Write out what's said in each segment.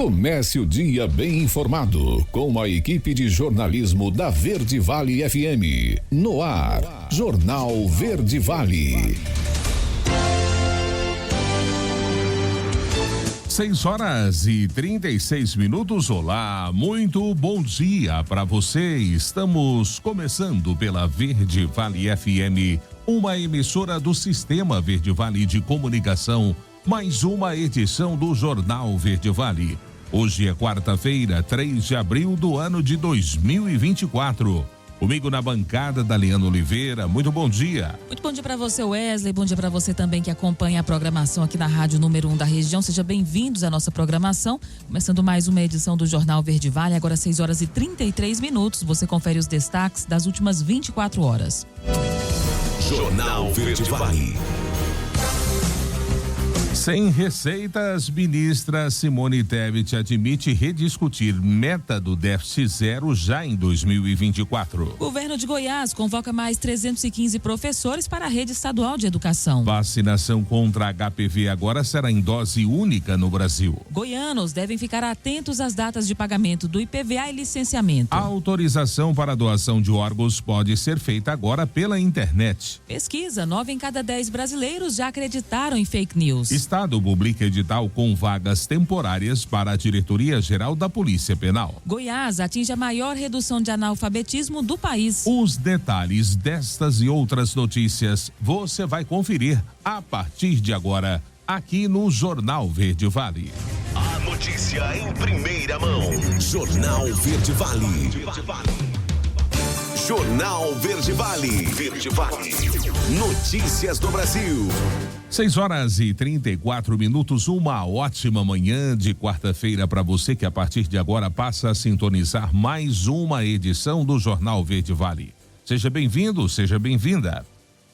Comece o dia bem informado com a equipe de jornalismo da Verde Vale FM. No ar, Jornal Verde Vale. 6h36. Olá, muito bom dia para você. Estamos começando pela Verde Vale FM, uma emissora do Sistema Verde Vale de Comunicação, mais uma edição do Jornal Verde Vale. Hoje é quarta-feira, 3 de abril do ano de 2024. Comigo na bancada, Daliana Oliveira. Muito bom dia. Muito bom dia para você, Wesley. Bom dia para você também que acompanha a programação aqui na Rádio Número 1 da região. Sejam bem-vindos à nossa programação. Começando mais uma edição do Jornal Verde Vale, agora 6h33. Você confere os destaques das últimas 24 horas. Jornal Verde Vale. Sem receitas, ministra Simone Tebet admite rediscutir meta do déficit zero já em 2024. O governo de Goiás convoca mais 315 professores para a rede estadual de educação. Vacinação contra HPV agora será em dose única no Brasil. Goianos devem ficar atentos às datas de pagamento do IPVA e licenciamento. A autorização para a doação de órgãos pode ser feita agora pela internet. Pesquisa: 9 em cada 10 brasileiros já acreditaram em fake news. Estado publica edital com vagas temporárias para a Diretoria-Geral da Polícia Penal. Goiás atinge a maior redução de analfabetismo do país. Os detalhes destas e outras notícias você vai conferir a partir de agora, aqui no Jornal Verde Vale. A notícia em primeira mão. Jornal Verde Vale. Jornal Verde Vale. Verde Vale. Notícias do Brasil. 6h34. Uma ótima manhã de quarta-feira para você que a partir de agora passa a sintonizar mais uma edição do Jornal Verde Vale. Seja bem-vindo, seja bem-vinda.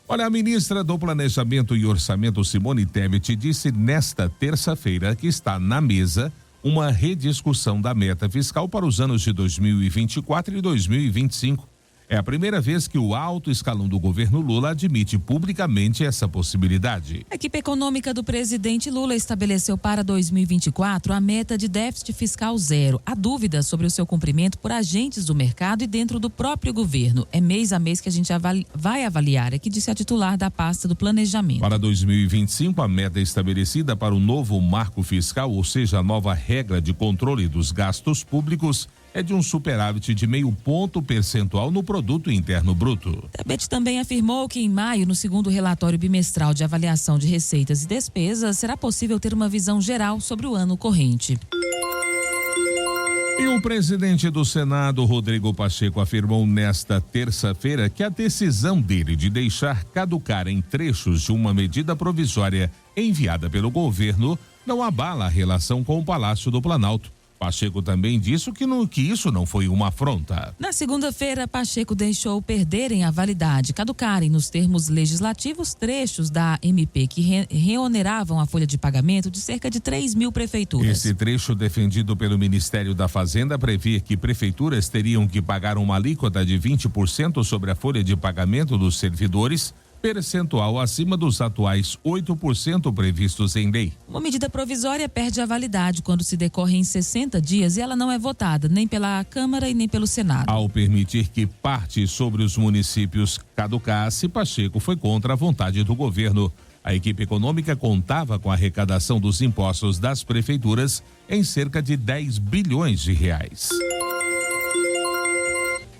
Olha, a ministra do Planejamento e Orçamento, Simone Tebet, disse nesta terça-feira que está na mesa uma rediscussão da meta fiscal para os anos de 2024 e 2025. É a primeira vez que o alto escalão do governo Lula admite publicamente essa possibilidade. A equipe econômica do presidente Lula estabeleceu para 2024 a meta de déficit fiscal zero. Há dúvidas sobre o seu cumprimento por agentes do mercado e dentro do próprio governo. É mês a mês que a gente vai avaliar, aqui disse a titular da pasta do planejamento. Para 2025, a meta estabelecida para o novo marco fiscal, ou seja, a nova regra de controle dos gastos públicos, é de um superávit de 0,5 ponto percentual no Produto Interno Bruto. Tebet também afirmou que em maio, no segundo relatório bimestral de avaliação de receitas e despesas, será possível ter uma visão geral sobre o ano corrente. E o presidente do Senado, Rodrigo Pacheco, afirmou nesta terça-feira que a decisão dele de deixar caducar em trechos de uma medida provisória enviada pelo governo não abala a relação com o Palácio do Planalto. Pacheco também disse que isso não foi uma afronta. Na segunda-feira, Pacheco deixou perderem a validade, caducarem nos termos legislativos trechos da MP que reoneravam a folha de pagamento de cerca de 3 mil prefeituras. Esse trecho, defendido pelo Ministério da Fazenda, previa que prefeituras teriam que pagar uma alíquota de 20% sobre a folha de pagamento dos servidores, percentual acima dos atuais 8% previstos em lei. Uma medida provisória perde a validade quando se decorre em 60 dias e ela não é votada nem pela Câmara e nem pelo Senado. Ao permitir que parte sobre os municípios caducasse, Pacheco foi contra a vontade do governo. A equipe econômica contava com a arrecadação dos impostos das prefeituras em cerca de 10 bilhões de reais.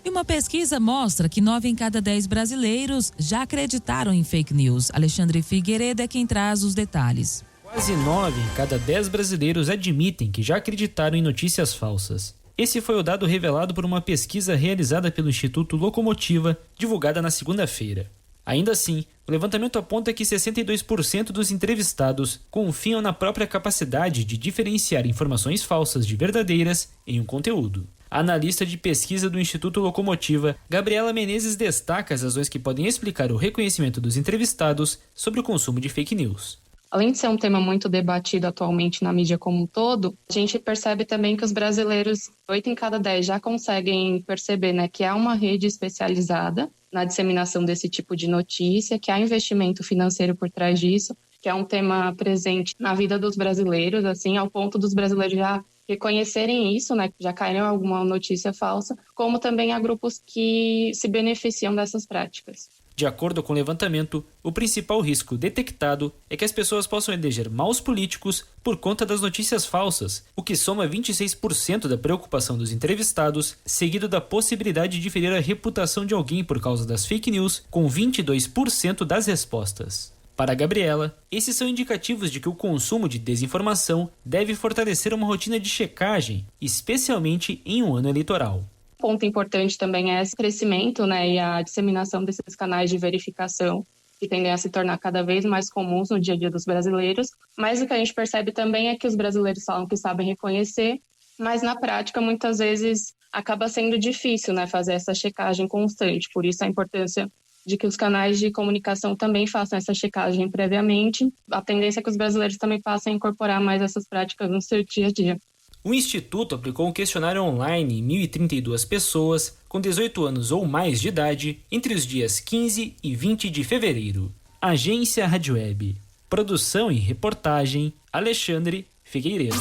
E uma pesquisa mostra que 9 em cada 10 brasileiros já acreditaram em fake news. Alexandre Figueiredo é quem traz os detalhes. Quase 9 em cada 10 brasileiros admitem que já acreditaram em notícias falsas. Esse foi o dado revelado por uma pesquisa realizada pelo Instituto Locomotiva, divulgada na segunda-feira. Ainda assim, o levantamento aponta que 62% dos entrevistados confiam na própria capacidade de diferenciar informações falsas de verdadeiras em um conteúdo. A analista de pesquisa do Instituto Locomotiva, Gabriela Menezes, destaca as razões que podem explicar o reconhecimento dos entrevistados sobre o consumo de fake news. Além de ser um tema muito debatido atualmente na mídia como um todo, a gente percebe também que os brasileiros, 8 em cada 10, já conseguem perceber, que há uma rede especializada na disseminação desse tipo de notícia, que há investimento financeiro por trás disso, que é um tema presente na vida dos brasileiros, assim, ao ponto dos brasileiros já reconhecerem isso, né, que já caíram em alguma notícia falsa, como também há grupos que se beneficiam dessas práticas. De acordo com o levantamento, o principal risco detectado é que as pessoas possam eleger maus políticos por conta das notícias falsas, o que soma 26% da preocupação dos entrevistados, seguido da possibilidade de ferir a reputação de alguém por causa das fake news, com 22% das respostas. Para a Gabriela, esses são indicativos de que o consumo de desinformação deve fortalecer uma rotina de checagem, especialmente em um ano eleitoral. Ponto importante também é esse crescimento, né, e a disseminação desses canais de verificação que tendem a se tornar cada vez mais comuns no dia a dia dos brasileiros. Mas o que a gente percebe também é que os brasileiros falam que sabem reconhecer, mas na prática muitas vezes acaba sendo difícil, né, fazer essa checagem constante. Por isso a importância de que os canais de comunicação também façam essa checagem previamente. A tendência é que os brasileiros também passem a incorporar mais essas práticas no seu dia a dia. O Instituto aplicou um questionário online em 1.032 pessoas com 18 anos ou mais de idade entre os dias 15 e 20 de fevereiro. Agência Rádio Web. Produção e reportagem, Alexandre Figueiredo.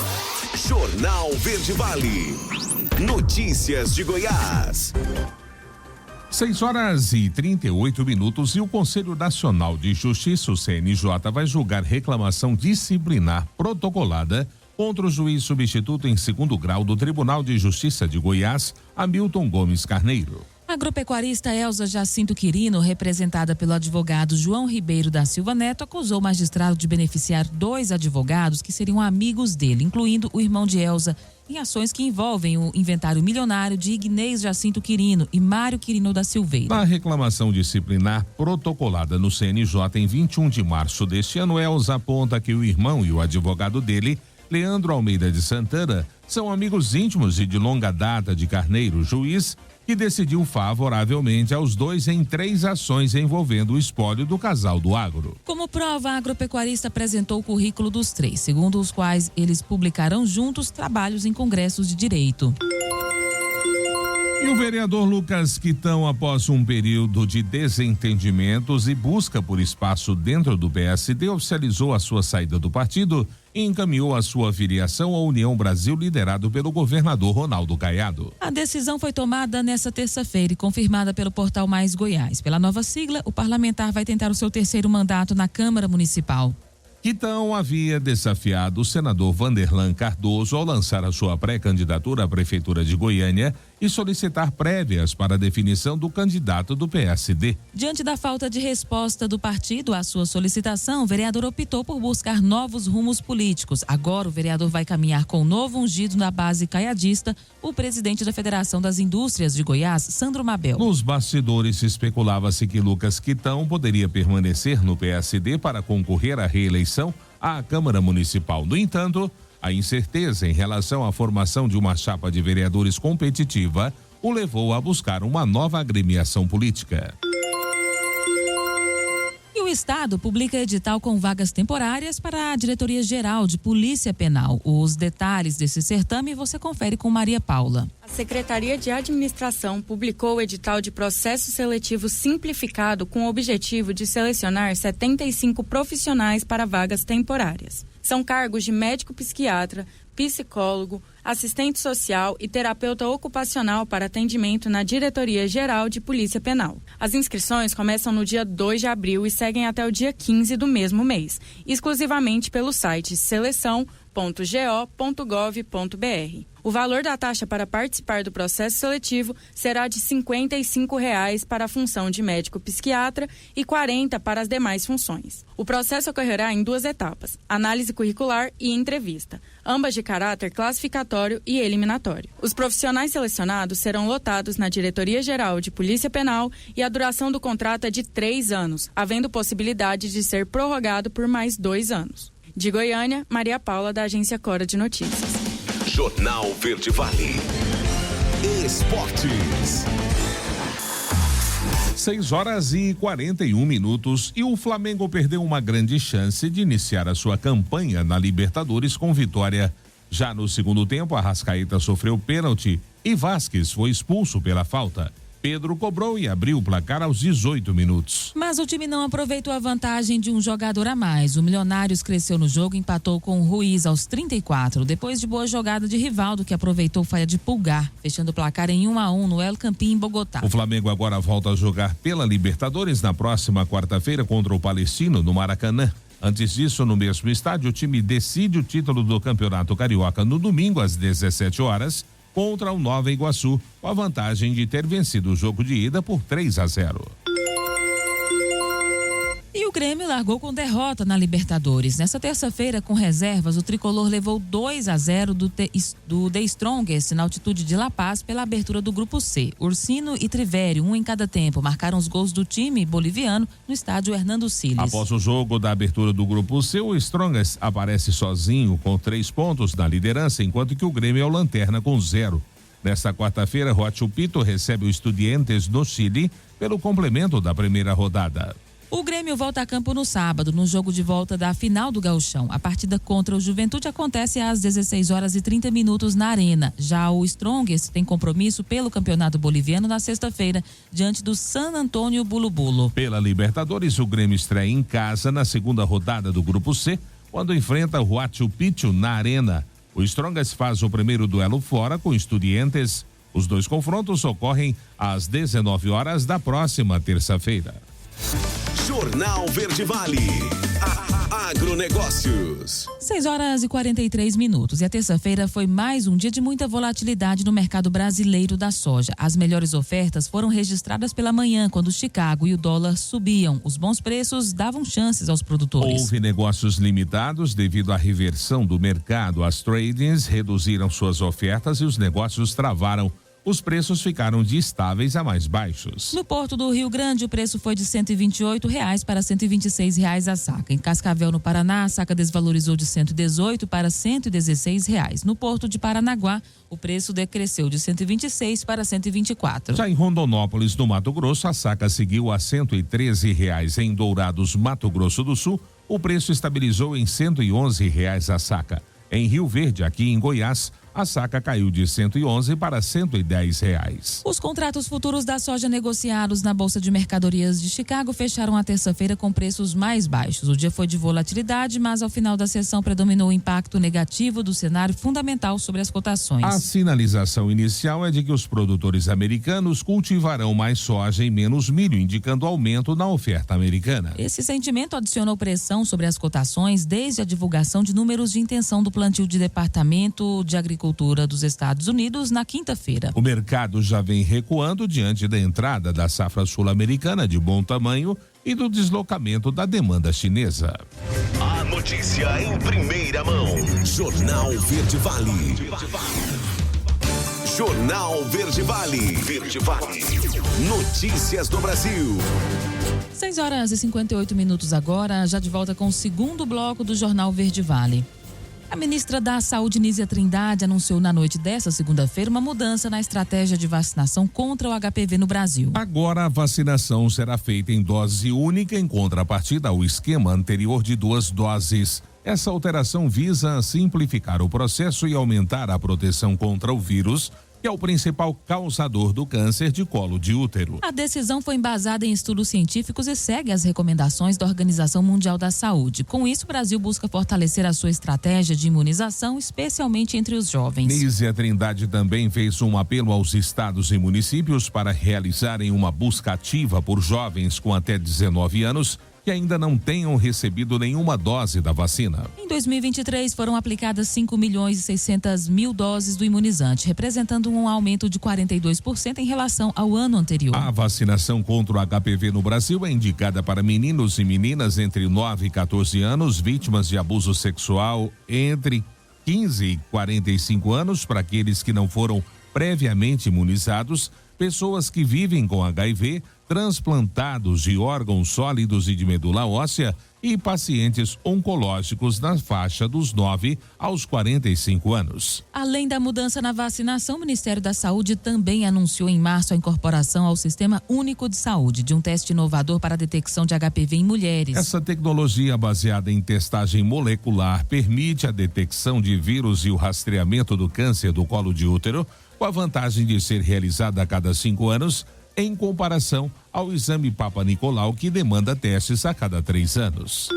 Jornal Verde Vale. Notícias de Goiás. 6h38 e o Conselho Nacional de Justiça, o CNJ, vai julgar reclamação disciplinar protocolada contra o juiz substituto em 2º grau do Tribunal de Justiça de Goiás, Hamilton Gomes Carneiro. A agropecuarista Elza Jacinto Quirino, representada pelo advogado João Ribeiro da Silva Neto, acusou o magistrado de beneficiar 2 advogados que seriam amigos dele, incluindo o irmão de Elza, em ações que envolvem o inventário milionário de Ignez Jacinto Quirino e Mário Quirino da Silveira. Na reclamação disciplinar protocolada no CNJ em 21 de março deste ano, Elza aponta que o irmão e o advogado dele, Leandro Almeida de Santana, são amigos íntimos e de longa data de Carneiro, juiz que decidiu favoravelmente aos dois em 3 ações envolvendo o espólio do casal do agro. Como prova, a agropecuarista apresentou o currículo dos 3, segundo os quais eles publicarão juntos trabalhos em congressos de direito. E o vereador Lucas Quitão, após um período de desentendimentos e busca por espaço dentro do PSD, oficializou a sua saída do partido e encaminhou a sua filiação à União Brasil, liderado pelo governador Ronaldo Caiado. A decisão foi tomada nesta terça-feira e confirmada pelo portal Mais Goiás. Pela nova sigla, o parlamentar vai tentar o seu 3º mandato na Câmara Municipal. Quitão havia desafiado o senador Vanderlan Cardoso ao lançar a sua pré-candidatura à Prefeitura de Goiânia e solicitar prévias para a definição do candidato do PSD. Diante da falta de resposta do partido à sua solicitação, o vereador optou por buscar novos rumos políticos. Agora o vereador vai caminhar com o novo ungido na base caiadista, o presidente da Federação das Indústrias de Goiás, Sandro Mabel. Nos bastidores especulava-se que Lucas Quitão poderia permanecer no PSD para concorrer à reeleição à Câmara Municipal. No entanto, a incerteza em relação à formação de uma chapa de vereadores competitiva o levou a buscar uma nova agremiação política. E o Estado publica edital com vagas temporárias para a Diretoria-Geral de Polícia Penal. Os detalhes desse certame você confere com Maria Paula. A Secretaria de Administração publicou o edital de processo seletivo simplificado com o objetivo de selecionar 75 profissionais para vagas temporárias. São cargos de médico psiquiatra, psicólogo, assistente social e terapeuta ocupacional para atendimento na Diretoria-Geral de Polícia Penal. As inscrições começam no dia 2 de abril e seguem até o dia 15 do mesmo mês, exclusivamente pelo site seleção.go.gov.br. O valor da taxa para participar do processo seletivo será de R$ 55 para a função de médico psiquiatra e R$ 40 para as demais funções. O processo ocorrerá em 2 etapas, análise curricular e entrevista, ambas de caráter classificatório e eliminatório. Os profissionais selecionados serão lotados na Diretoria-Geral de Polícia Penal e a duração do contrato é de 3 anos, havendo possibilidade de ser prorrogado por mais 2 anos. De Goiânia, Maria Paula, da Agência Cora de Notícias. Jornal Verde Vale. Esportes. 6h41 e o Flamengo perdeu uma grande chance de iniciar a sua campanha na Libertadores com vitória. Já no segundo tempo, Arrascaeta sofreu pênalti e Vasquez foi expulso pela falta. Pedro cobrou e abriu o placar aos 18 minutos. Mas o time não aproveitou a vantagem de um jogador a mais. O Milionários cresceu no jogo e empatou com o Ruiz aos 34, depois de boa jogada de Rivaldo, que aproveitou falha de Pulgar, fechando o placar em 1-1 no El Campín, em Bogotá. O Flamengo agora volta a jogar pela Libertadores na próxima quarta-feira contra o Palestino, no Maracanã. Antes disso, no mesmo estádio, o time decide o título do Campeonato Carioca no domingo às 17 horas, contra o Nova Iguaçu, com a vantagem de ter vencido o jogo de ida por 3-0. E o Grêmio largou com derrota na Libertadores. Nessa terça-feira, com reservas, o tricolor levou 2-0 do The Strongest na altitude de La Paz pela abertura do Grupo C. Ursino e Trivério, um em cada tempo, marcaram os gols do time boliviano no estádio Hernando Siles. Após o jogo da abertura do Grupo C, o Strongest aparece sozinho com 3 pontos na liderança, enquanto que o Grêmio é o lanterna com 0. Nesta quarta-feira, Huacho Pito recebe o Estudiantes no Chile pelo complemento da primeira rodada. O Grêmio volta a campo no sábado, no jogo de volta da final do Gauchão. A partida contra o Juventude acontece às 16h30 na Arena. Já o Strongest tem compromisso pelo Campeonato Boliviano na sexta-feira, diante do San Antônio Bulu-Bulu. Pela Libertadores, o Grêmio estreia em casa na segunda rodada do Grupo C, quando enfrenta o Huacho Picchu na Arena. O Strongest faz o primeiro duelo fora com Estudiantes. Os dois confrontos ocorrem às 19 horas da próxima terça-feira. Jornal Verde Vale. Agronegócios. 6h43. E a terça-feira foi mais um dia de muita volatilidade no mercado brasileiro da soja. As melhores ofertas foram registradas pela manhã, quando o Chicago e o dólar subiam. Os bons preços davam chances aos produtores. Houve negócios limitados devido à reversão do mercado. As tradings reduziram suas ofertas e os negócios travaram. Os preços ficaram de estáveis a mais baixos. No Porto do Rio Grande, o preço foi de R$ 128 para R$ 126 a saca. Em Cascavel, no Paraná, a saca desvalorizou de R$ 118 para R$ 116. No Porto de Paranaguá, o preço decresceu de R$ 126 para R$ 124. Já em Rondonópolis, no Mato Grosso, a saca seguiu a R$ 113. Em Dourados, Mato Grosso do Sul, o preço estabilizou em R$ 111 a saca. Em Rio Verde, aqui em Goiás, a saca caiu de 111 para 110 reais. Os contratos futuros da soja negociados na Bolsa de Mercadorias de Chicago fecharam a terça-feira com preços mais baixos. O dia foi de volatilidade, mas ao final da sessão predominou o impacto negativo do cenário fundamental sobre as cotações. A sinalização inicial é de que os produtores americanos cultivarão mais soja e menos milho, indicando aumento na oferta americana. Esse sentimento adicionou pressão sobre as cotações desde a divulgação de números de intenção do plantio de Departamento de Agricultura dos Estados Unidos na quinta-feira. O mercado já vem recuando diante da entrada da safra sul-americana de bom tamanho e do deslocamento da demanda chinesa. A notícia em primeira mão. Jornal Verde Vale. Jornal Verde Vale. Verde Vale. Notícias do Brasil. 6h58 agora, já de volta com o segundo bloco do Jornal Verde Vale. A ministra da Saúde, Nízia Trindade, anunciou na noite desta segunda-feira uma mudança na estratégia de vacinação contra o HPV no Brasil. Agora a vacinação será feita em dose única, em contrapartida ao esquema anterior de 2 doses. Essa alteração visa simplificar o processo e aumentar a proteção contra o vírus, que é o principal causador do câncer de colo de útero. A decisão foi embasada em estudos científicos e segue as recomendações da Organização Mundial da Saúde. Com isso, o Brasil busca fortalecer a sua estratégia de imunização, especialmente entre os jovens. Nízia Trindade também fez um apelo aos estados e municípios para realizarem uma busca ativa por jovens com até 19 anos que ainda não tenham recebido nenhuma dose da vacina. Em 2023, foram aplicadas 5.600.000 doses do imunizante, representando um aumento de 42% em relação ao ano anterior. A vacinação contra o HPV no Brasil é indicada para meninos e meninas entre 9 e 14 anos, vítimas de abuso sexual entre 15 e 45 anos, para aqueles que não foram previamente imunizados, pessoas que vivem com HIV, transplantados de órgãos sólidos e de medula óssea e pacientes oncológicos na faixa dos 9 aos 45 anos. Além da mudança na vacinação, o Ministério da Saúde também anunciou em março a incorporação ao Sistema Único de Saúde de um teste inovador para a detecção de HPV em mulheres. Essa tecnologia, baseada em testagem molecular, permite a detecção de vírus e o rastreamento do câncer do colo de útero, com a vantagem de ser realizada a cada 5 anos em comparação ao exame Papa Nicolau, que demanda testes a cada 3 anos.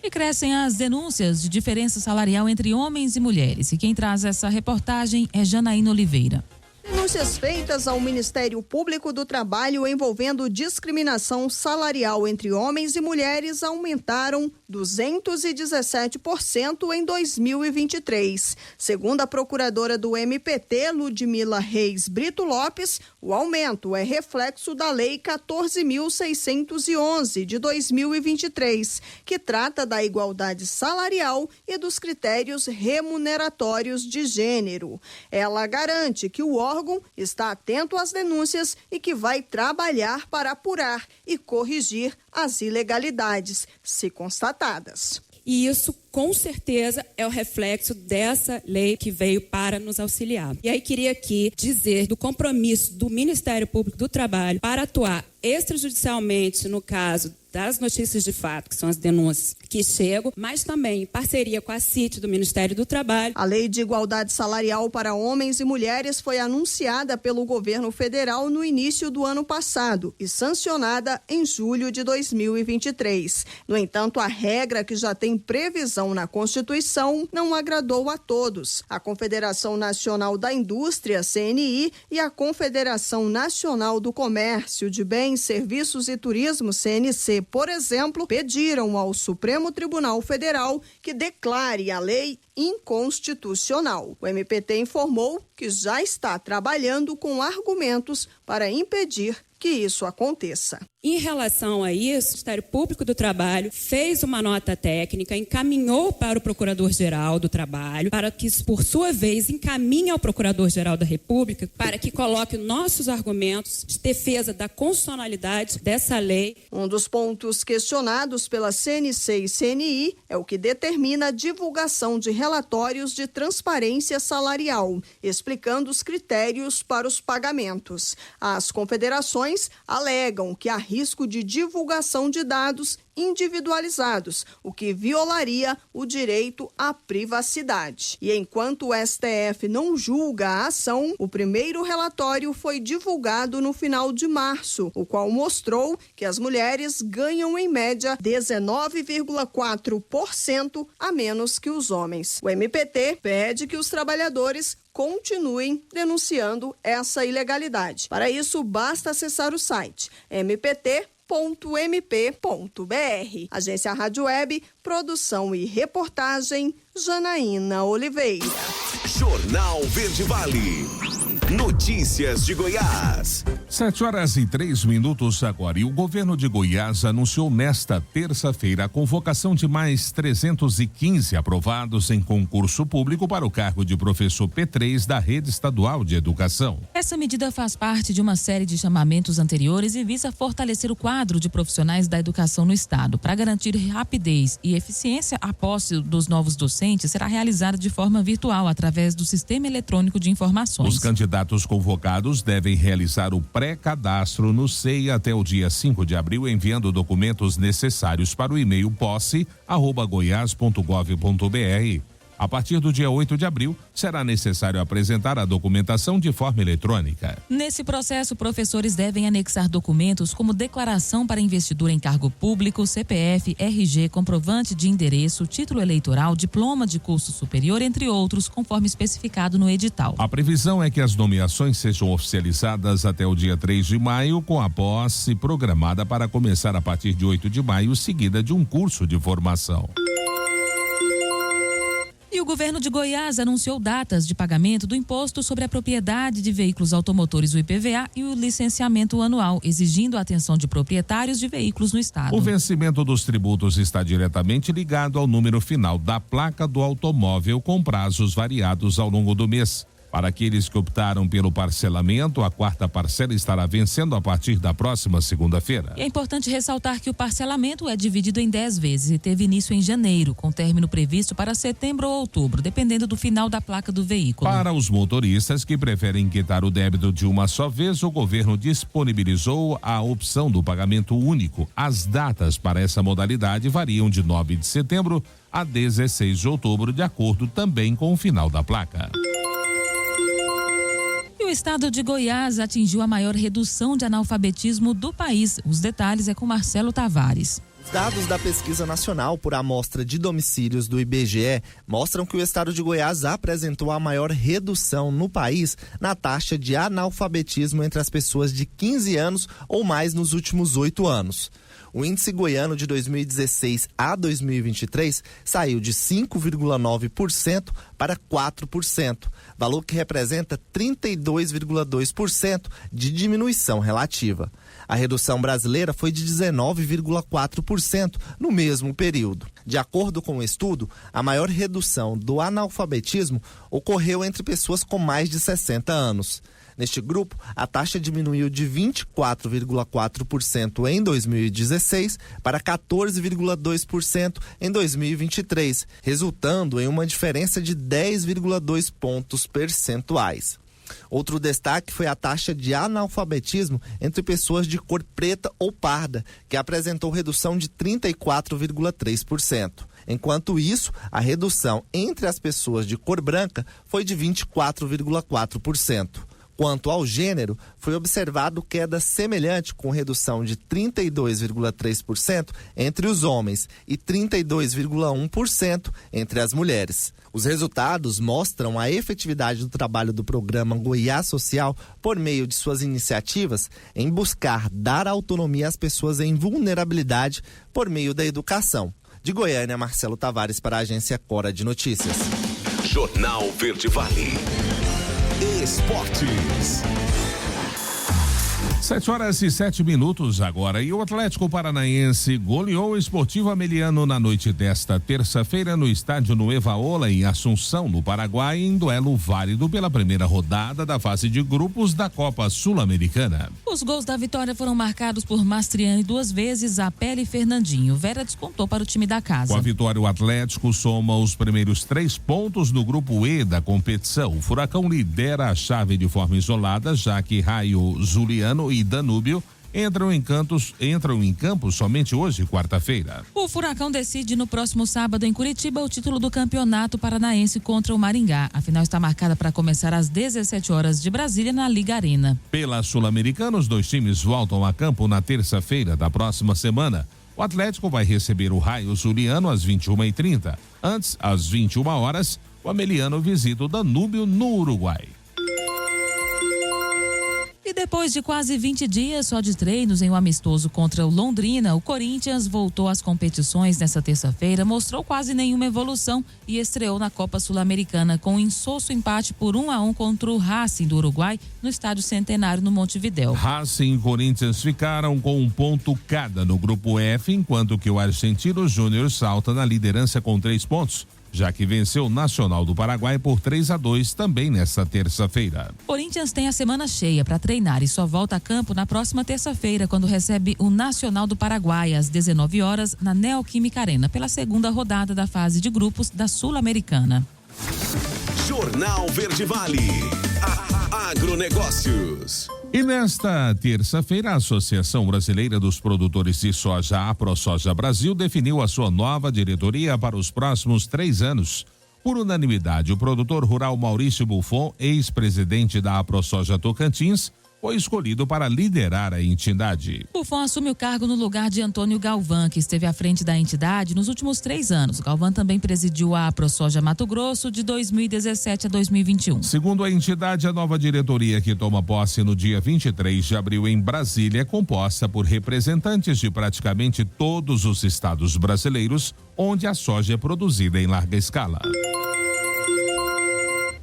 E crescem as denúncias de diferença salarial entre homens e mulheres. E quem traz essa reportagem é Janaína Oliveira. Denúncias feitas ao Ministério Público do Trabalho envolvendo discriminação salarial entre homens e mulheres aumentaram 217% em 2023. Segundo a procuradora do MPT, Ludmila Reis Brito Lopes, o aumento é reflexo da Lei 14.611 de 2023, que trata da igualdade salarial e dos critérios remuneratórios de gênero. Ela garante que o órgão está atento às denúncias e que vai trabalhar para apurar e corrigir as ilegalidades, se constatadas. E isso, com certeza, é o reflexo dessa lei que veio para nos auxiliar. E aí queria aqui dizer do compromisso do Ministério Público do Trabalho para atuar extrajudicialmente no caso das notícias de fato, que são as denúncias que chegam, mas também em parceria com a CIT do Ministério do Trabalho. A Lei de Igualdade Salarial para Homens e Mulheres foi anunciada pelo governo federal no início do ano passado e sancionada em julho de 2023. No entanto, a regra, que já tem previsão na Constituição, não agradou a todos. A Confederação Nacional da Indústria, CNI, e a Confederação Nacional do Comércio de Bens, Serviços e Turismo, CNC, por exemplo, pediram ao Supremo Tribunal Federal que declare a lei inconstitucional. O MPT informou que já está trabalhando com argumentos para impedir que isso aconteça. Em relação a isso, o Ministério Público do Trabalho fez uma nota técnica, encaminhou para o Procurador-Geral do Trabalho, para que, por sua vez, encaminhe ao Procurador-Geral da República para que coloque nossos argumentos de defesa da constitucionalidade dessa lei. Um dos pontos questionados pela CNC e CNI é o que determina a divulgação de relatórios de transparência salarial, explicando os critérios para os pagamentos. As confederações alegam que há risco de divulgação de dados individualizados, o que violaria o direito à privacidade. E enquanto o STF não julga a ação, o primeiro relatório foi divulgado no final de março, o qual mostrou que as mulheres ganham em média 19,4% a menos que os homens. O MPT pede que os trabalhadores continuem denunciando essa ilegalidade. Para isso, basta acessar o site mpt.mp.br. Agência Rádio Web, produção e reportagem, Janaína Oliveira. Jornal Verde Vale. Notícias de Goiás. 7h03 agora. E o governo de Goiás anunciou nesta terça-feira a convocação de mais 315 aprovados em concurso público para o cargo de professor P3 da Rede Estadual de Educação. Essa medida faz parte de uma série de chamamentos anteriores e visa fortalecer o quadro de profissionais da educação no estado. Para garantir rapidez e eficiência, a posse dos novos docentes será realizada de forma virtual através do Sistema Eletrônico de Informações. Os candidatos convocados devem realizar o pré-cadastro no SEI até o dia 5 de abril, enviando documentos necessários para o e-mail posse@goias.gov.br. A partir do dia 8 de abril, será necessário apresentar a documentação de forma eletrônica. Nesse processo, professores devem anexar documentos como declaração para investidura em cargo público, CPF, RG, comprovante de endereço, título eleitoral, diploma de curso superior, entre outros, conforme especificado no edital. A previsão é que as nomeações sejam oficializadas até o dia 3 de maio, com a posse programada para começar a partir de 8 de maio, seguida de um curso de formação. E o governo de Goiás anunciou datas de pagamento do Imposto sobre a Propriedade de Veículos Automotores, o IPVA, e o licenciamento anual, exigindo a atenção de proprietários de veículos no estado. O vencimento dos tributos está diretamente ligado ao número final da placa do automóvel, com prazos variados ao longo do mês. Para aqueles que optaram pelo parcelamento, a quarta parcela estará vencendo a partir da próxima segunda-feira. E é importante ressaltar que o parcelamento é dividido em 10 vezes e teve início em janeiro, com término previsto para setembro ou outubro, dependendo do final da placa do veículo. Para os motoristas que preferem quitar o débito de uma só vez, o governo disponibilizou a opção do pagamento único. As datas para essa modalidade variam de 9 de setembro a 16 de outubro, de acordo também com o final da placa. O estado de Goiás atingiu a maior redução de analfabetismo do país. Os detalhes é com Marcelo Tavares. Os dados da Pesquisa Nacional por Amostra de Domicílios do IBGE mostram que o estado de Goiás apresentou a maior redução no país na taxa de analfabetismo entre as pessoas de 15 anos ou mais nos últimos 8 anos. O índice goiano de 2016 a 2023 saiu de 5,9% para 4%, valor que representa 32,2% de diminuição relativa. A redução brasileira foi de 19,4% no mesmo período. De acordo com o estudo, a maior redução do analfabetismo ocorreu entre pessoas com mais de 60 anos. Neste grupo, a taxa diminuiu de 24,4% em 2016 para 14,2% em 2023, resultando em uma diferença de 10,2 pontos percentuais. Outro destaque foi a taxa de analfabetismo entre pessoas de cor preta ou parda, que apresentou redução de 34,3%. Enquanto isso, a redução entre as pessoas de cor branca foi de 24,4%. Quanto ao gênero, foi observado queda semelhante com redução de 32,3% entre os homens e 32,1% entre as mulheres. Os resultados mostram a efetividade do trabalho do programa Goiás Social por meio de suas iniciativas em buscar dar autonomia às pessoas em vulnerabilidade por meio da educação. De Goiânia, Marcelo Tavares para a agência Cora de Notícias. Jornal Verde Vale. Esportes. 7h07 agora. E o Atlético Paranaense goleou o Esportivo Ameliano na noite desta terça-feira no estádio Nueva-Ola, em Assunção, no Paraguai, em duelo válido pela primeira rodada da fase de grupos da Copa Sul-Americana. Os gols da vitória foram marcados por Mastriani 2 vezes, Apele e Fernandinho. Vera descontou para o time da casa. Com a vitória, o Atlético soma os primeiros 3 pontos no grupo E da competição. O Furacão lidera a chave de forma isolada, já que Raio Zuliano e Danúbio entram em campo somente hoje, quarta-feira. O Furacão decide no próximo sábado em Curitiba o título do Campeonato Paranaense contra o Maringá. A final está marcada para começar às 17 horas de Brasília, na Liga Arena. Pela Sul-Americana, os 2 times voltam a campo na terça-feira da próxima semana. O Atlético vai receber o Raio Zuliano às 21h30. Antes, às 21 horas, o Ameliano visita o Danúbio no Uruguai. E depois de quase 20 dias só de treinos em um amistoso contra o Londrina, o Corinthians voltou às competições nesta terça-feira, mostrou quase nenhuma evolução e estreou na Copa Sul-Americana com um insosso empate por 1-1 contra o Racing do Uruguai no Estádio Centenário, no Montevidéu. Racing e Corinthians ficaram com 1 ponto cada no grupo F, enquanto que o Argentino Júnior salta na liderança com 3 pontos. Já que venceu o Nacional do Paraguai por 3-2 também nesta terça-feira. Corinthians tem a semana cheia para treinar e só volta a campo na próxima terça-feira, quando recebe o Nacional do Paraguai às 19 horas na Neoquímica Arena, pela segunda rodada da fase de grupos da Sul-Americana. Jornal Verde Vale. Agronegócios. E nesta terça-feira, a Associação Brasileira dos Produtores de Soja, a AproSoja Brasil, definiu a sua nova diretoria para os próximos 3 anos. Por unanimidade, o produtor rural Maurício Buffon, ex-presidente da AproSoja Tocantins, foi escolhido para liderar a entidade. Buffon assume o cargo no lugar de Antônio Galvão, que esteve à frente da entidade nos últimos 3 anos. Galvão também presidiu a AproSoja Mato Grosso de 2017 a 2021. Segundo a entidade, a nova diretoria, que toma posse no dia 23 de abril em Brasília, é composta por representantes de praticamente todos os estados brasileiros onde a soja é produzida em larga escala.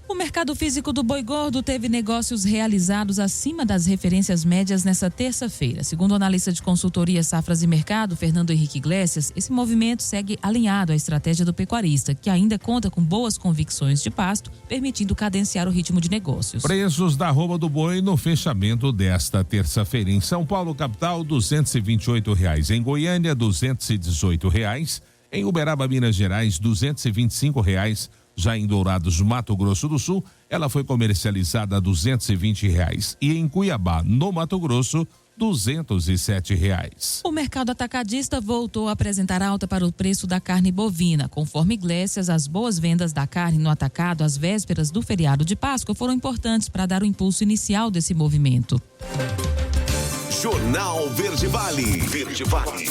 O mercado físico do boi gordo teve negócios realizados acima das referências médias nesta terça-feira. Segundo o analista de consultoria Safras e Mercado, Fernando Henrique Iglesias, esse movimento segue alinhado à estratégia do pecuarista, que ainda conta com boas convicções de pasto, permitindo cadenciar o ritmo de negócios. Preços da arroba do boi no fechamento desta terça-feira. Em São Paulo, capital, R$ 228. Em Goiânia, R$ 218. Em Uberaba, Minas Gerais, R$ 225. Já em Dourados, Mato Grosso do Sul, ela foi comercializada a R$ 220. E em Cuiabá, no Mato Grosso, R$207. O mercado atacadista voltou a apresentar alta para o preço da carne bovina. Conforme Iglesias, as boas vendas da carne no atacado às vésperas do feriado de Páscoa foram importantes para dar o impulso inicial desse movimento. Jornal Verde Vale. Verde Vale.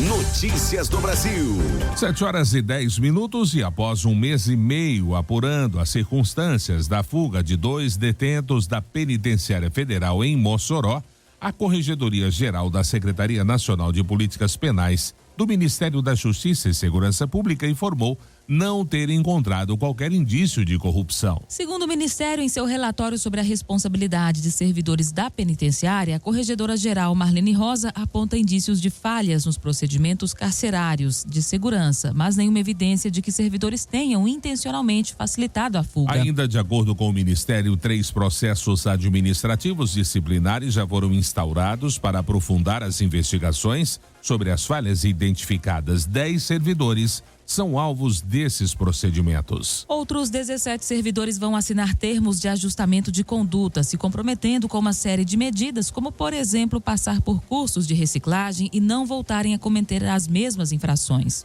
Notícias do Brasil. 7h10 e após um mês e meio apurando as circunstâncias da fuga de 2 detentos da Penitenciária Federal em Mossoró, a Corregedoria Geral da Secretaria Nacional de Políticas Penais do Ministério da Justiça e Segurança Pública informou não ter encontrado qualquer indício de corrupção. Segundo o Ministério, em seu relatório sobre a responsabilidade de servidores da penitenciária, a Corregedora-Geral Marlene Rosa aponta indícios de falhas nos procedimentos carcerários de segurança, mas nenhuma evidência de que servidores tenham intencionalmente facilitado a fuga. Ainda de acordo com o Ministério, 3 processos administrativos disciplinares já foram instaurados para aprofundar as investigações sobre as falhas identificadas. 10 servidores são alvos desses procedimentos. Outros 17 servidores vão assinar termos de ajustamento de conduta, se comprometendo com uma série de medidas, como, por exemplo, passar por cursos de reciclagem e não voltarem a cometer as mesmas infrações.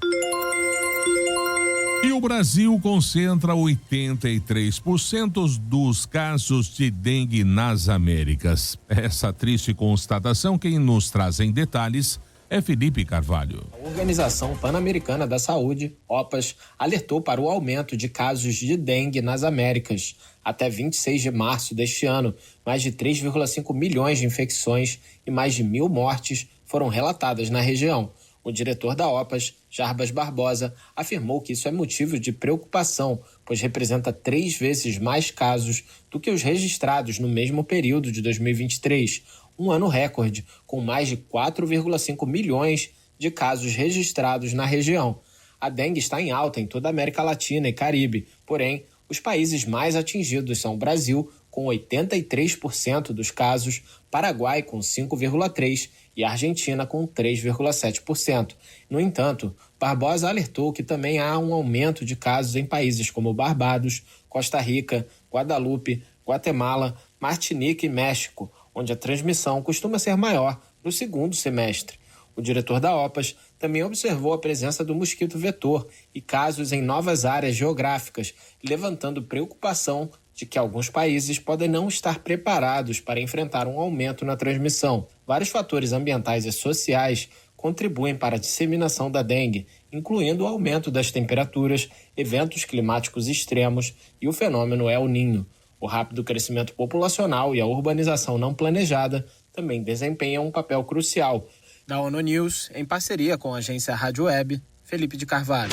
E o Brasil concentra 83% dos casos de dengue nas Américas. Essa triste constatação, quem nos traz em detalhes é Felipe Carvalho. A Organização Pan-Americana da Saúde, OPAS, alertou para o aumento de casos de dengue nas Américas. Até 26 de março deste ano, mais de 3,5 milhões de infecções e mais de 1.000 mortes foram relatadas na região. O diretor da OPAS, Jarbas Barbosa, afirmou que isso é motivo de preocupação, pois representa 3 vezes mais casos do que os registrados no mesmo período de 2023. Um ano recorde, com mais de 4,5 milhões de casos registrados na região. A dengue está em alta em toda a América Latina e Caribe, porém, os países mais atingidos são o Brasil, com 83% dos casos, Paraguai, com 5,3% e Argentina, com 3,7%. No entanto, Barbosa alertou que também há um aumento de casos em países como Barbados, Costa Rica, Guadalupe, Guatemala, Martinica e México, onde a transmissão costuma ser maior no segundo semestre. O diretor da OPAS também observou a presença do mosquito vetor e casos em novas áreas geográficas, levantando preocupação de que alguns países podem não estar preparados para enfrentar um aumento na transmissão. Vários fatores ambientais e sociais contribuem para a disseminação da dengue, incluindo o aumento das temperaturas, eventos climáticos extremos e o fenômeno El Niño. O rápido crescimento populacional e a urbanização não planejada também desempenham um papel crucial. Da ONU News, em parceria com a agência Rádio Web, Felipe de Carvalho.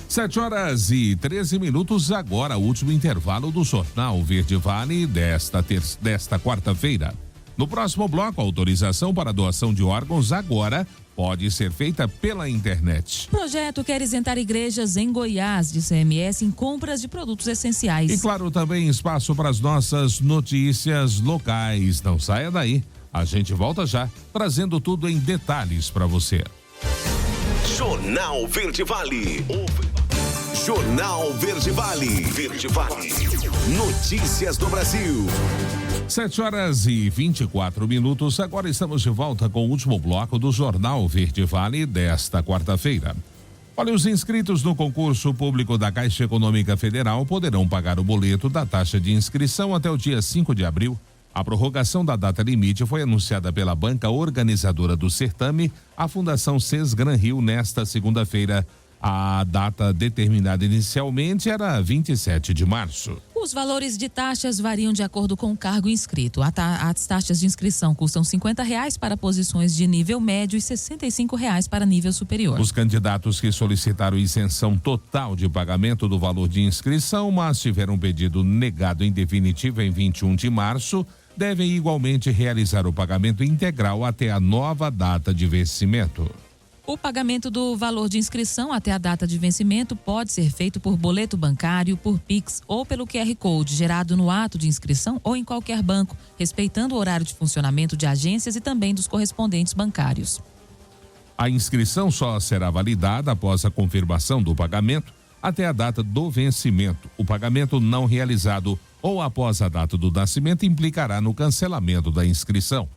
7h13, agora o último intervalo do Jornal Verde Vale desta quarta-feira. No próximo bloco, a autorização para doação de órgãos agora pode ser feita pela internet. O projeto quer isentar igrejas em Goiás de CMS em compras de produtos essenciais. E claro, também espaço para as nossas notícias locais. Não saia daí. A gente volta já, trazendo tudo em detalhes para você. Jornal Verde Vale. Jornal Verde Vale. Verde Vale. Notícias do Brasil. 7h24. Agora estamos de volta com o último bloco do Jornal Verde Vale desta quarta-feira. Olha, os inscritos no concurso público da Caixa Econômica Federal poderão pagar o boleto da taxa de inscrição até o dia 5 de abril. A prorrogação da data limite foi anunciada pela banca organizadora do certame, a Fundação CES Gran Rio, nesta segunda-feira. A data determinada inicialmente era 27 de março. Os valores de taxas variam de acordo com o cargo inscrito. As taxas de inscrição custam R$50 para posições de nível médio e R$65 para nível superior. Os candidatos que solicitaram isenção total de pagamento do valor de inscrição, mas tiveram pedido negado em definitivo em 21 de março, devem igualmente realizar o pagamento integral até a nova data de vencimento. O pagamento do valor de inscrição até a data de vencimento pode ser feito por boleto bancário, por Pix ou pelo QR Code gerado no ato de inscrição ou em qualquer banco, respeitando o horário de funcionamento de agências e também dos correspondentes bancários. A inscrição só será validada após a confirmação do pagamento até a data do vencimento. O pagamento não realizado ou após a data do nascimento implicará no cancelamento da inscrição.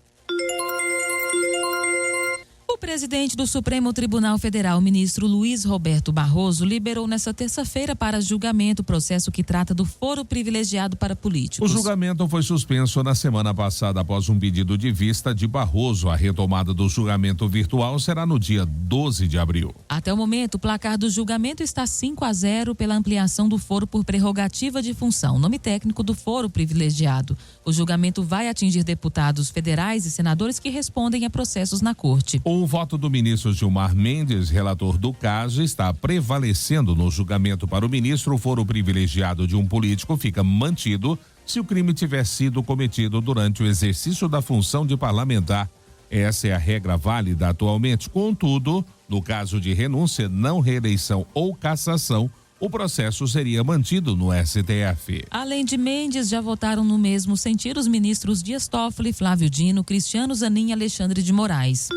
O presidente do Supremo Tribunal Federal, ministro Luiz Roberto Barroso, liberou nesta terça-feira para julgamento o processo que trata do foro privilegiado para políticos. O julgamento foi suspenso na semana passada após um pedido de vista de Barroso. A retomada do julgamento virtual será no dia 12 de abril. Até o momento, o placar do julgamento está 5-0 pela ampliação do foro por prerrogativa de função, nome técnico do foro privilegiado. O julgamento vai atingir deputados federais e senadores que respondem a processos na corte. O voto do ministro Gilmar Mendes, relator do caso, está prevalecendo no julgamento. Para o ministro, o foro privilegiado de um político fica mantido se o crime tiver sido cometido durante o exercício da função de parlamentar. Essa é a regra válida atualmente. Contudo, no caso de renúncia, não reeleição ou cassação, o processo seria mantido no STF. Além de Mendes, já votaram no mesmo sentido os ministros Dias Toffoli, Flávio Dino, Cristiano Zanin e Alexandre de Moraes.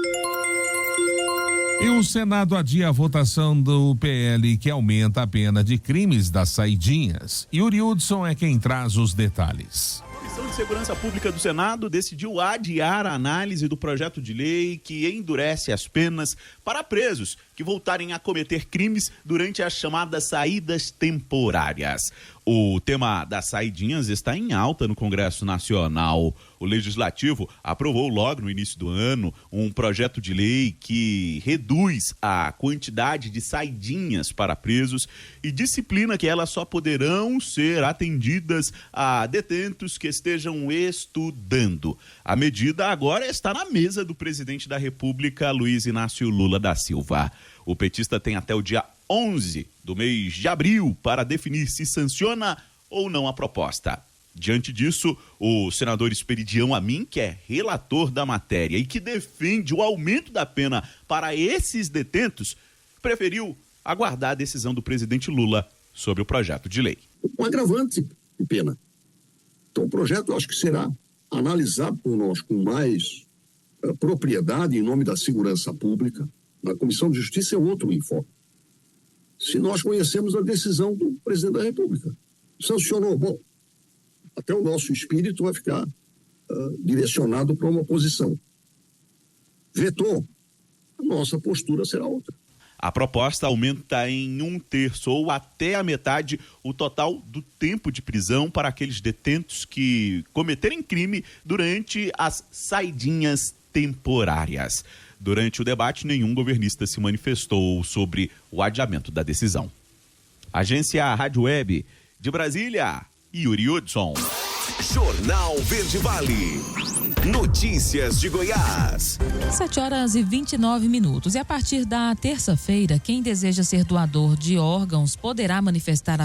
E o Senado adia a votação do PL que aumenta a pena de crimes das saidinhas. Yuri Hudson é quem traz os detalhes. A Comissão de Segurança Pública do Senado decidiu adiar a análise do projeto de lei que endurece as penas para presos que voltarem a cometer crimes durante as chamadas saídas temporárias. O tema das saidinhas está em alta no Congresso Nacional. O Legislativo aprovou logo no início do ano um projeto de lei que reduz a quantidade de saidinhas para presos e disciplina que elas só poderão ser atendidas a detentos que estejam estudando. A medida agora está na mesa do presidente da República, Luiz Inácio Lula da Silva. O petista tem até o dia 11 do mês de abril para definir se sanciona ou não a proposta. Diante disso, o senador Esperidião Amin, que é relator da matéria e que defende o aumento da pena para esses detentos, preferiu aguardar a decisão do presidente Lula sobre o projeto de lei. Um agravante de pena. Então o projeto eu acho que será analisado por nós com mais propriedade em nome da segurança pública. Na Comissão de Justiça é outro enfoque. Se nós conhecemos a decisão do presidente da República, sancionou, bom, até o nosso espírito vai ficar direcionado para uma posição. Vetou, a nossa postura será outra. A proposta aumenta em 1/3 ou até a metade o total do tempo de prisão para aqueles detentos que cometerem crime durante as saidinhas temporárias. Durante o debate, nenhum governista se manifestou sobre o adiamento da decisão. Agência Rádio Web de Brasília, Yuri Hudson. Jornal Verde Vale. Notícias de Goiás. 7h29. E a partir da terça-feira, quem deseja ser doador de órgãos poderá manifestar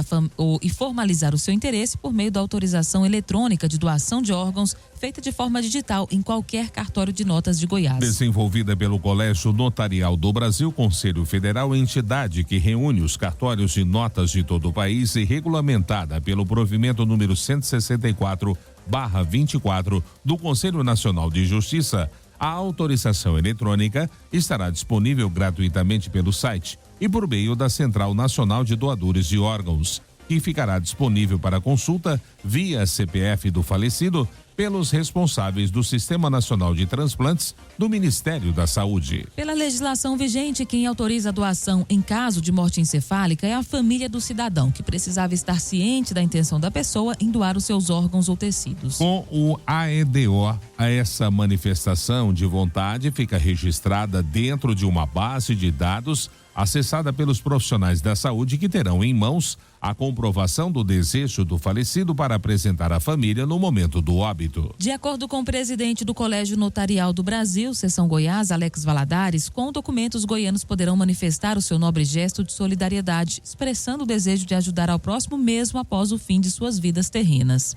e formalizar o seu interesse por meio da autorização eletrônica de doação de órgãos feita de forma digital em qualquer cartório de notas de Goiás. Desenvolvida pelo Colégio Notarial do Brasil, Conselho Federal, entidade que reúne os cartórios de notas de todo o país e regulamentada pelo provimento número 164/24 do Conselho Nacional de Justiça, a autorização eletrônica estará disponível gratuitamente pelo site e por meio da Central Nacional de Doadores de Órgãos, que ficará disponível para consulta via CPF do falecido pelos responsáveis do Sistema Nacional de Transplantes do Ministério da Saúde. Pela legislação vigente, quem autoriza a doação em caso de morte encefálica é a família do cidadão, que precisava estar ciente da intenção da pessoa em doar os seus órgãos ou tecidos. Com o AEDO, essa manifestação de vontade fica registrada dentro de uma base de dados acessada pelos profissionais da saúde, que terão em mãos a comprovação do desejo do falecido para apresentar à família no momento do óbito. De acordo com o presidente do Colégio Notarial do Brasil, Seção Goiás, Alex Valadares, com documentos goianos poderão manifestar o seu nobre gesto de solidariedade, expressando o desejo de ajudar ao próximo mesmo após o fim de suas vidas terrenas.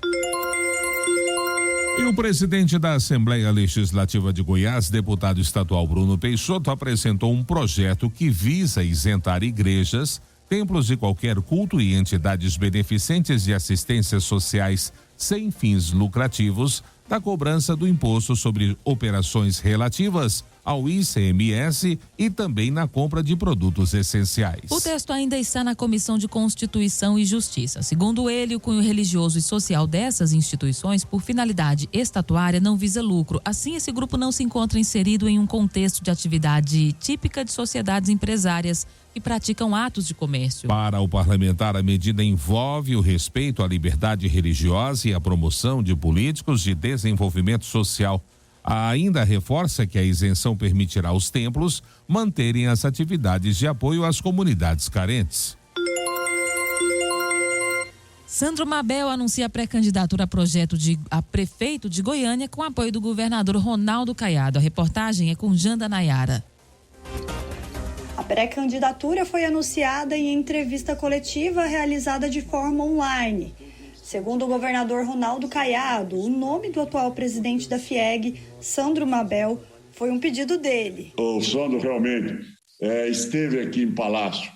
E o presidente da Assembleia Legislativa de Goiás, deputado estadual Bruno Peixoto, apresentou um projeto que visa isentar igrejas, templos de qualquer culto e entidades beneficentes de assistências sociais sem fins lucrativos da cobrança do imposto sobre operações relativas ao ICMS e também na compra de produtos essenciais. O texto ainda está na Comissão de Constituição e Justiça. Segundo ele, o cunho religioso e social dessas instituições, por finalidade estatuária, não visa lucro. Assim, esse grupo não se encontra inserido em um contexto de atividade típica de sociedades empresárias que praticam atos de comércio. Para o parlamentar, a medida envolve o respeito à liberdade religiosa e a promoção de políticos de desenvolvimento social. Ainda reforça que a isenção permitirá aos templos manterem as atividades de apoio às comunidades carentes. Sandro Mabel anuncia pré-candidatura a prefeito de Goiânia com apoio do governador Ronaldo Caiado. A reportagem é com Janda Nayara. A pré-candidatura foi anunciada em entrevista coletiva realizada de forma online. Segundo o governador Ronaldo Caiado, o nome do atual presidente da FIEG, Sandro Mabel, foi um pedido dele. O Sandro realmente esteve aqui em Palácio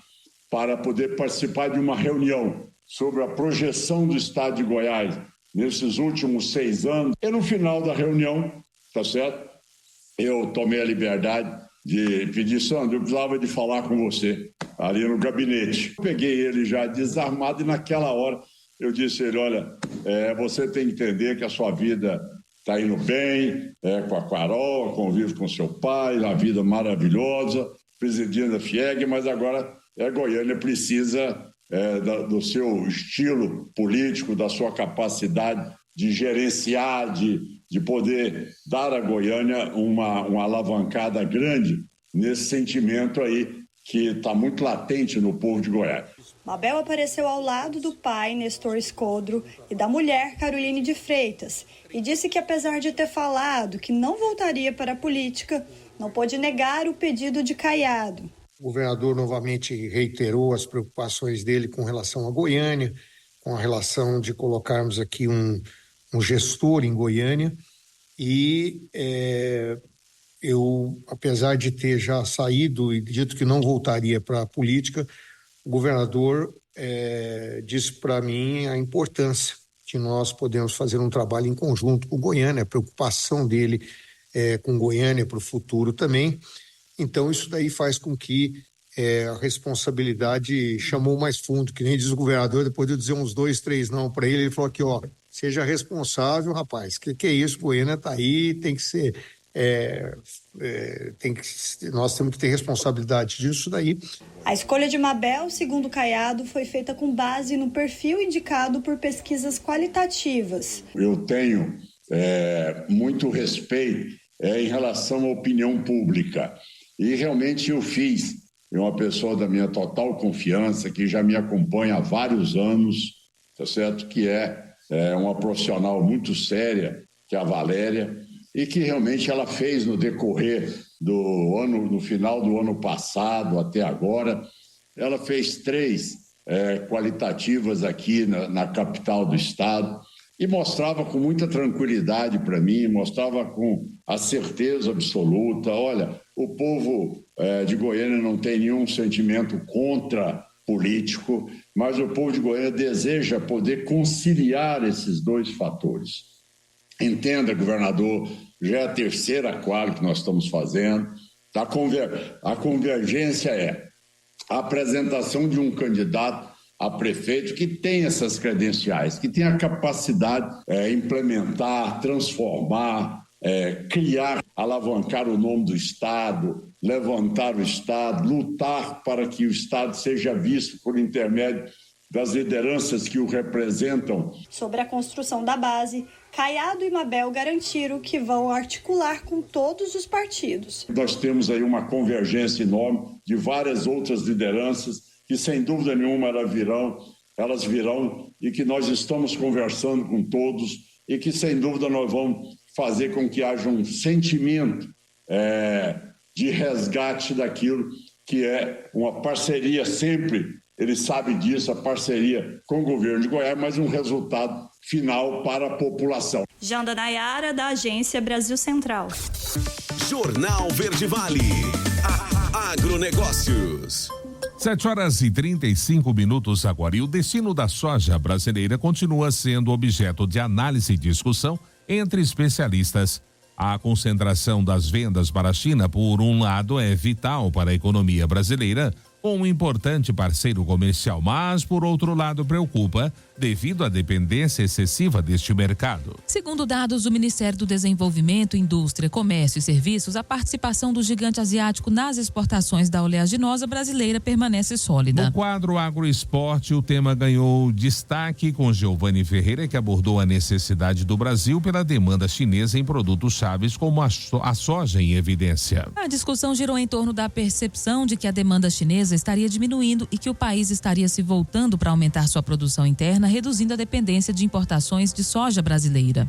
para poder participar de uma reunião sobre a projeção do estado de Goiás nesses últimos 6 anos. E no final da reunião, tá certo? Eu tomei a liberdade de pedir, Sandro, eu precisava de falar com você ali no gabinete. Eu peguei ele já desarmado e naquela hora eu disse a ele, olha, você tem que entender que a sua vida está indo bem, com a Carol, convive com seu pai, uma vida maravilhosa, presidindo a FIEG, mas agora Goiânia precisa do seu estilo político, da sua capacidade de gerenciar, de poder dar a Goiânia uma alavancada grande nesse sentimento aí que está muito latente no povo de Goiás. Mabel apareceu ao lado do pai, Nestor Escodro, e da mulher, Caroline de Freitas, e disse que apesar de ter falado que não voltaria para a política, não pôde negar o pedido de Caiado. O governador novamente reiterou as preocupações dele com relação a Goiânia, com a relação de colocarmos aqui um gestor em Goiânia, e eu, apesar de ter já saído e dito que não voltaria para a política, o governador disse para mim a importância de nós podermos fazer um trabalho em conjunto com Goiânia, a preocupação dele com Goiânia para o futuro também. Então, isso daí faz com que a responsabilidade chamou mais fundo, que nem diz o governador, depois de eu dizer uns 2, 3 não para ele falou aqui, seja responsável, rapaz, que é isso, Goiânia está aí, tem que ser... nós temos que ter responsabilidade disso daí. A escolha de Mabel, segundo Caiado, foi feita com base no perfil indicado por pesquisas qualitativas. Eu tenho muito respeito em relação à opinião pública e realmente eu fiz. É uma pessoa da minha total confiança, que já me acompanha há vários anos, tá certo? Que é uma profissional muito séria, que é a Valéria, e que realmente ela fez no decorrer do ano, no final do ano passado até agora, ela fez 3 qualitativas aqui na capital do estado e mostrava com muita tranquilidade para mim, mostrava com a certeza absoluta, olha, o povo de Goiânia não tem nenhum sentimento contra político, mas o povo de Goiânia deseja poder conciliar esses 2 fatores. Entenda, governador, já é a 3ª quali que nós estamos fazendo. A convergência é a apresentação de um candidato a prefeito que tem essas credenciais, que tem a capacidade de implementar, transformar, criar, alavancar o nome do Estado, levantar o Estado, lutar para que o Estado seja visto por intermédio das lideranças que o representam. Sobre a construção da base, Caiado e Mabel garantiram que vão articular com todos os partidos. Nós temos aí uma convergência enorme de várias outras lideranças que, sem dúvida nenhuma, elas virão e que nós estamos conversando com todos e que, sem dúvida, nós vamos fazer com que haja um sentimento de resgate daquilo que é uma parceria sempre, ele sabe disso, a parceria com o governo de Goiás, mas um resultado final para a população. Janda Nayara, da Agência Brasil Central. Jornal Verde Vale. Agronegócios. 7h35 agora. E o destino da soja brasileira continua sendo objeto de análise e discussão entre especialistas. A concentração das vendas para a China, por um lado, é vital para a economia brasileira, com um importante parceiro comercial, mas, por outro lado, preocupa devido à dependência excessiva deste mercado. Segundo dados do Ministério do Desenvolvimento, Indústria, Comércio e Serviços, a participação do gigante asiático nas exportações da oleaginosa brasileira permanece sólida. No quadro agroesporte, o tema ganhou destaque com Giovanni Ferreira, que abordou a necessidade do Brasil pela demanda chinesa em produtos chaves como a soja em evidência. A discussão girou em torno da percepção de que a demanda chinesa estaria diminuindo e que o país estaria se voltando para aumentar sua produção interna, reduzindo a dependência de importações de soja brasileira.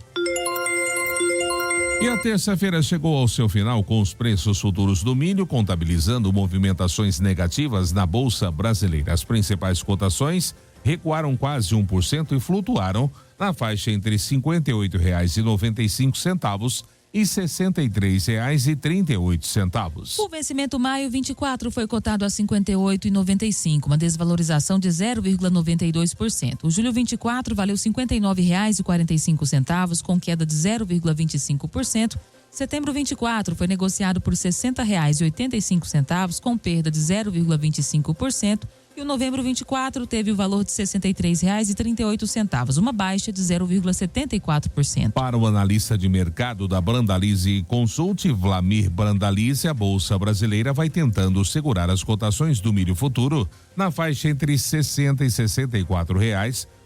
E a terça-feira chegou ao seu final com os preços futuros do milho, contabilizando movimentações negativas na Bolsa Brasileira. As principais cotações recuaram quase 1% e flutuaram na faixa entre R$ 58,95 e R$ 63,38. O vencimento maio 24 foi cotado a 58,95, uma desvalorização de 0,92%. O julho 24 valeu R$ 59,45, com queda de 0,25%. Setembro 24 foi negociado por R$ 60,85, com perda de 0,25%. E o novembro 24 teve o valor de R$ 63,38, uma baixa de 0,74%. Para o analista de mercado da Brandalize Consult, Vlamir Brandalize, a Bolsa Brasileira vai tentando segurar as cotações do milho futuro na faixa entre R$ 60 e R$ 64,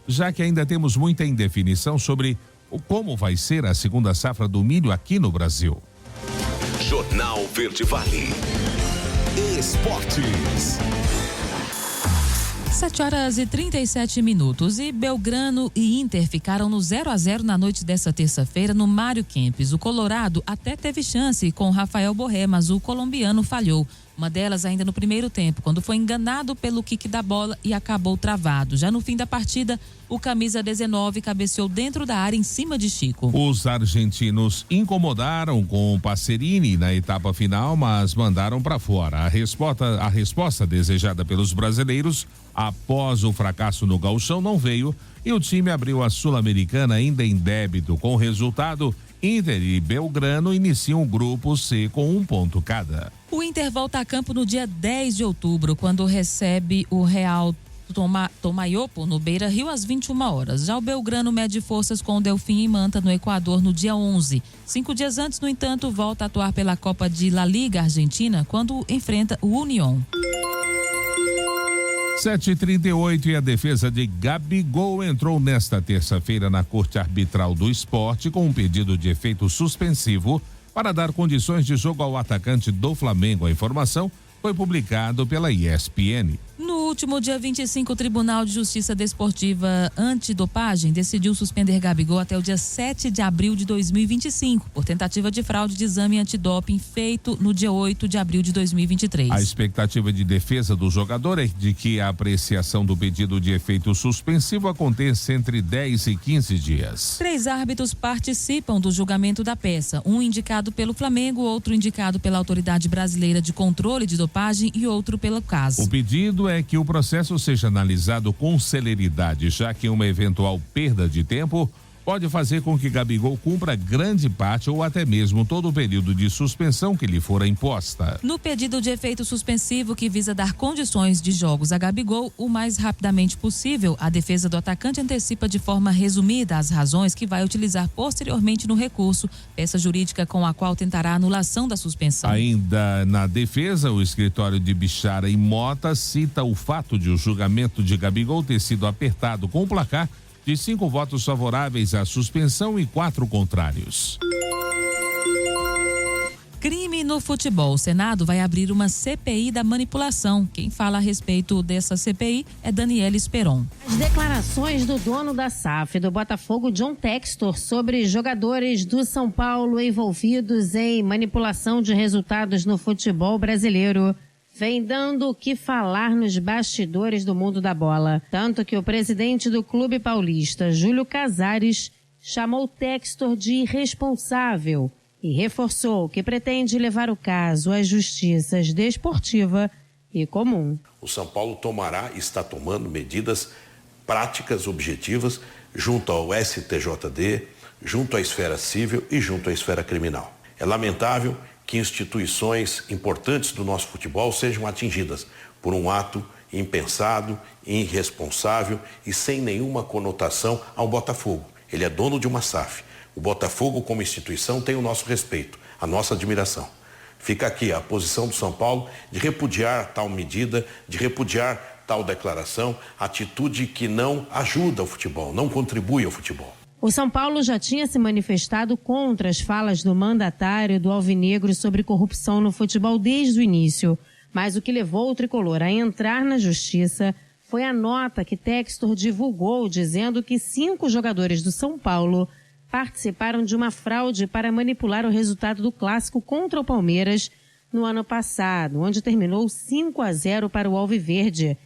já que ainda temos muita indefinição sobre como vai ser a segunda safra do milho aqui no Brasil. Jornal Verde Vale. Esportes. 7h37 e Belgrano e Inter ficaram no 0-0 na noite dessa terça-feira no Mário Kempes. O Colorado até teve chance com Rafael Borré, mas o colombiano falhou. Uma delas ainda no primeiro tempo, quando foi enganado pelo quique da bola e acabou travado. Já no fim da partida, o camisa 19 cabeceou dentro da área em cima de Chico. Os argentinos incomodaram com o Passerini na etapa final, mas mandaram para fora. A resposta desejada pelos brasileiros após o fracasso no Gauchão não veio e o time abriu a Sul-Americana ainda em débito. Com o resultado, Inter e Belgrano iniciam o grupo C com 1 ponto cada. O Inter volta a campo no dia 10 de outubro, quando recebe o Real Tomayopo no Beira-Rio às 21 horas. Já o Belgrano mede forças com o Delfim em Manta, no Equador, no dia 11. 5 dias antes, no entanto, volta a atuar pela Copa de La Liga Argentina, quando enfrenta o Unión. 7h38 e a defesa de Gabigol entrou nesta terça-feira na Corte Arbitral do Esporte com um pedido de efeito suspensivo para dar condições de jogo ao atacante do Flamengo. A informação foi publicada pela ESPN. No último dia 25, o Tribunal de Justiça Desportiva Antidopagem decidiu suspender Gabigol até o dia 7 de abril de 2025, por tentativa de fraude de exame antidoping feito no dia 8 de abril de 2023. A expectativa de defesa do jogador é de que a apreciação do pedido de efeito suspensivo aconteça entre 10 e 15 dias. 3 árbitros participam do julgamento da peça, um indicado pelo Flamengo, outro indicado pela Autoridade Brasileira de Controle de Dopagem e outro pelo caso. O pedido é que o processo seja analisado com celeridade, já que uma eventual perda de tempo pode fazer com que Gabigol cumpra grande parte ou até mesmo todo o período de suspensão que lhe fora imposta. No pedido de efeito suspensivo que visa dar condições de jogos a Gabigol o mais rapidamente possível, a defesa do atacante antecipa de forma resumida as razões que vai utilizar posteriormente no recurso, peça jurídica com a qual tentará a anulação da suspensão. Ainda na defesa, o escritório de Bichara e Mota cita o fato de o julgamento de Gabigol ter sido apertado com o placar de 5 votos favoráveis à suspensão e 4 contrários. Crime no futebol. O Senado vai abrir uma CPI da manipulação. Quem fala a respeito dessa CPI é Daniela Esperon. As declarações do dono da SAF do Botafogo, John Textor, sobre jogadores do São Paulo envolvidos em manipulação de resultados no futebol brasileiro vem dando o que falar nos bastidores do mundo da bola. Tanto que o presidente do Clube Paulista, Júlio Casares, chamou Textor de irresponsável e reforçou que pretende levar o caso às justiças desportiva e comum. O São Paulo tomará e está tomando medidas práticas, objetivas, junto ao STJD, junto à esfera civil e junto à esfera criminal. É lamentável que instituições importantes do nosso futebol sejam atingidas por um ato impensado, irresponsável e sem nenhuma conotação ao Botafogo. Ele é dono de uma SAF. O Botafogo, como instituição, tem o nosso respeito, a nossa admiração. Fica aqui a posição do São Paulo de repudiar tal medida, de repudiar tal declaração, atitude que não ajuda o futebol, não contribui ao futebol. O São Paulo já tinha se manifestado contra as falas do mandatário do Alvinegro sobre corrupção no futebol desde o início. Mas o que levou o tricolor a entrar na justiça foi a nota que Textor divulgou dizendo que 5 jogadores do São Paulo participaram de uma fraude para manipular o resultado do clássico contra o Palmeiras no ano passado, onde terminou 5-0 para o Alviverde.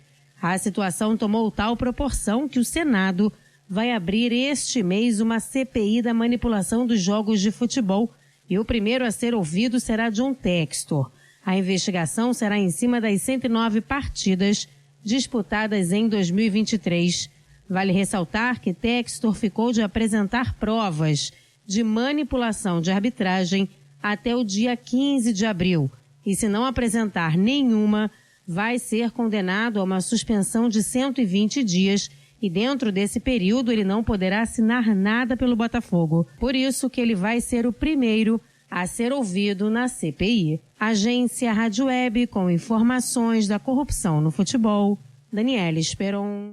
A situação tomou tal proporção que o Senado vai abrir este mês uma CPI da manipulação dos jogos de futebol e o primeiro a ser ouvido será John Textor. A investigação será em cima das 109 partidas disputadas em 2023. Vale ressaltar que Textor ficou de apresentar provas de manipulação de arbitragem até o dia 15 de abril. E se não apresentar nenhuma, vai ser condenado a uma suspensão de 120 dias e dentro desse período ele não poderá assinar nada pelo Botafogo. Por isso que ele vai ser o primeiro a ser ouvido na CPI. Agência Rádio Web com informações da corrupção no futebol. Daniela Esperon.